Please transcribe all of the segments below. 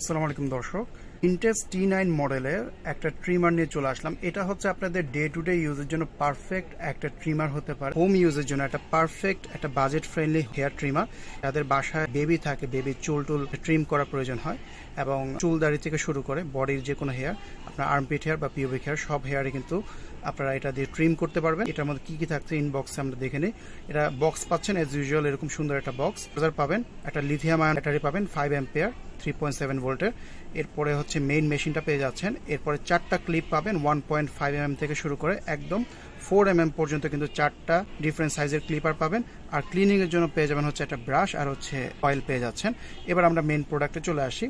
আসসালামু আলাইকুম দর্শক, ইন্টেক্স T9 মডেলের একটা ট্রিমার নিয়ে চলে আসলাম। এটা হচ্ছে আপনাদের ডে টু ডে ইউজের জন্য পারফেক্ট একটা ট্রিমার হতে পারে। হোম ইউজের জন্য একটা পারফেক্ট একটা বাজেট ফ্রেন্ডলি হেয়ার ট্রিমার। যাদের বাসায় বেবি থাকে, বেবির চুল টুল ট্রিম করার প্রয়োজন হয় এবং চুল দাড়ি থেকে শুরু করে বডির যে কোনো হেয়ার, আপনার আর্মপিট হেয়ার বা পিউবিক হেয়ার, সব হেয়ারে কিন্তু আপনারা এটা দিয়ে ট্রিম করতে পারবেন। এটার মধ্যে কি কি থাকছে ইনবক্সে আমরা দেখে নিই। এটা বক্স পাচ্ছেন এজ ইউজুয়াল, এরকম সুন্দর একটা বক্স। চার্জার পাবেন, একটা লিথিয়াম আয়ন ব্যাটারি পাবেন 5 অ্যাম্পিয়ার 3.7 ভোল্টের। এরপরে হচ্ছে মেইন মেশিনটা পেয়ে যাচ্ছেন। এরপরে 4টা ক্লিপ পাবেন 1.5 mm থেকে শুরু করে একদম 4 mm পর্যন্ত, কিন্তু 4টা ডিফারেন্ট সাইজের ক্লিপার পাবেন। আর ক্লিনিং এর জন্য পেয়ে যাবেন হচ্ছে একটা ব্রাশ আর হচ্ছে অয়েল পেয়ে যাচ্ছেন। এবার আমরা মেইন প্রোডাক্টে চলে আসি।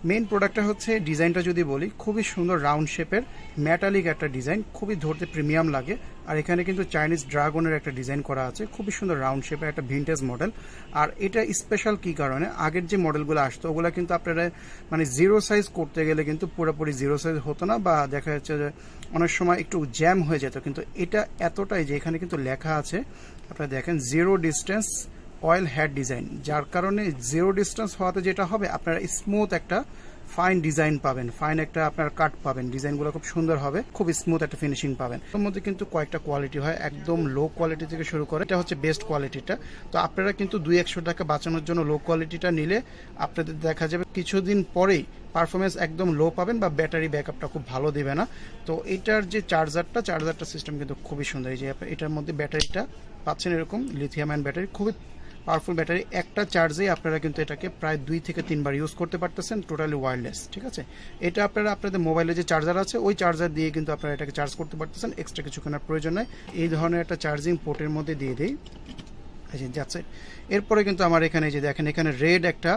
মেইন প্রোডাক্টটা হচ্ছে ডিজাইনটা যদি বলি, খুবই সুন্দর রাউন্ড শেপের মেটালিক একটা ডিজাইন, খুবই ধরতে প্রিমিয়াম লাগে। আর এখানে কিন্তু চাইনিজ ড্রাগনের একটা ডিজাইন করা আছে, খুবই সুন্দর রাউন্ড শেপের একটা ভিনটেজ মডেল। আর এটা স্পেশাল কি কারণে, আগের যে মডেলগুলো আসতো ওগুলো কিন্তু আপনারা মানে জিরো সাইজ করতে গেলে কিন্তু পুরোপুরি জিরো সাইজ হতো না, বা দেখা যাচ্ছে যে অনেক সময় একটু জ্যাম হয়ে যেত। কিন্তু এটা এতটাই যে এখানে কিন্তু লেখা আছে, আপনারা দেখেন zero distance oil head design, যার কারণে জিরো ডিস্টেন্স হওয়াতে যেটা হবে, আপনারা স্মুথ একটা ফাইন ডিজাইন পাবেন, ফাইন একটা আপনার কাট পাবেন। ডিজাইনগুলো খুব সুন্দর হবে, খুব স্মুথ একটা ফিনিশিং পাবেন। এর মধ্যে কিন্তু কয়েকটা কোয়ালিটি হয়, একদম লো কোয়ালিটি থেকে শুরু করে, এটা হচ্ছে বেস্ট কোয়ালিটিটা। তো আপনারা কিন্তু 200 টাকা বাঁচানোর জন্য লো কোয়ালিটিটা নিলে আপনাদের দেখা যাবে কিছুদিন পরেই পারফরমেন্স একদম লো পাবেন, বা ব্যাটারি ব্যাকআপটা খুব ভালো দেবে না। তো এটার যে চার্জারটা সিস্টেম কিন্তু খুবই সুন্দর। এই যে এটার মধ্যে ব্যাটারিটা পাচ্ছেন এরকম লিথিয়াম আয়ন ব্যাটারি, খুবই পাওয়ারফুল ব্যাটারি। একটা চার্জে আপনারা কিন্তু এটাকে প্রায় 2 থেকে 3 বার ইউজ করতে পারতেছেন, টোটালি ওয়্যারলেস। ঠিক আছে, এটা আপনারা আপনাদের মোবাইলে যে চার্জার আছে ওই চার্জার দিয়ে কিন্তু আপনারা এটাকে চার্জ করতে পারতেছেন, এক্সট্রা কিছু কেনার প্রয়োজন নেই। এই ধরনের একটা চার্জিং পোর্টের মধ্যে দিয়ে দিই, যাচ্ছে। এরপরে কিন্তু আমার এখানে যে দেখেন, এখানে রেড একটা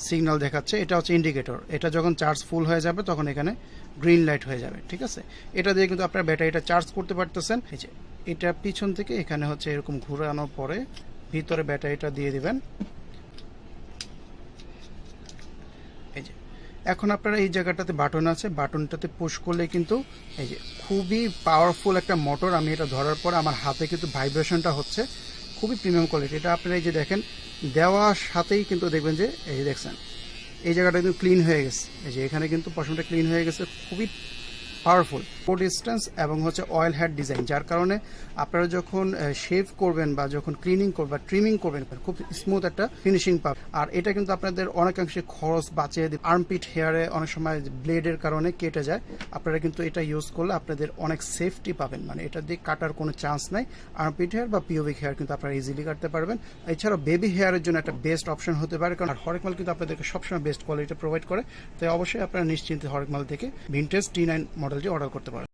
সিগন্যাল দেখাচ্ছে, এটা হচ্ছে ইন্ডিকেটর। এটা যখন চার্জ ফুল হয়ে যাবে তখন এখানে গ্রিন লাইট হয়ে যাবে। ঠিক আছে, এটা দিয়ে কিন্তু আপনার ব্যাটারিটা চার্জ করতে পারতেছেন। এই যে এটা পিছন থেকে এখানে হচ্ছে এরকম ঘুরানোর পরে ভিতরে ব্যাটারিটা দিয়ে দিবেন। এই যে এখন আপনারা এই জায়গাটাতে বাটন আছে, বাটনটাতে পুশ করলে কিন্তু এই যে খুবই পাওয়ারফুল একটা মোটর। আমি এটা ধরার পর আমার হাতে কিন্তু ভাইব্রেশনটা হচ্ছে, খুবই প্রিমিয়াম কোয়ালিটি। এটা আপনারা এই যে দেখেন, দেওয়ার সাথেই কিন্তু দেখবেন যে এই দেখছেন এই জায়গাটা কিন্তু ক্লিন হয়ে গেছে। এই যে এখানে কিন্তু পশমটা ক্লিন হয়ে গেছে, খুবই পাওয়ারফুল ডিস্টেন্স এবং হচ্ছে অয়েল হেড ডিজাইন, যার কারণে আপনারা যখন শেভ করবেন বা যখন ক্লিনিং করবেন বা ট্রিমিং করবেন খুব স্মুথ একটা ফিনিশিং পাবেন। আর এটা কিন্তু আপনাদের অনেকাংশে খরচ বাঁচিয়ে দেবে। আর্মপিট হেয়ারে অনেক সময় ব্লেডের কারণে কেটে যায়, আপনারা কিন্তু এটা ইউজ করলে আপনাদের অনেক সেফটি পাবেন। মানে এটা দিয়ে কাটার কোনো চান্স নাই। আর্মপিট হেয়ার বা পিওবিক হেয়ার কিন্তু আপনারা ইজিলি কাটতে পারবেন। এছাড়াও বেবি হেয়ারের জন্য একটা বেস্ট অপশন হতে পারে, কারণ হরেক মাল কিন্তু আপনাদেরকে সবসময় বেস্ট কোয়ালিটি প্রোভাইড করে। তাই অবশ্যই আপনারা নিশ্চিন্তে হরেক মাল থেকে ভিনটেজ T9 মডেলটি অর্ডার করতে পারেন।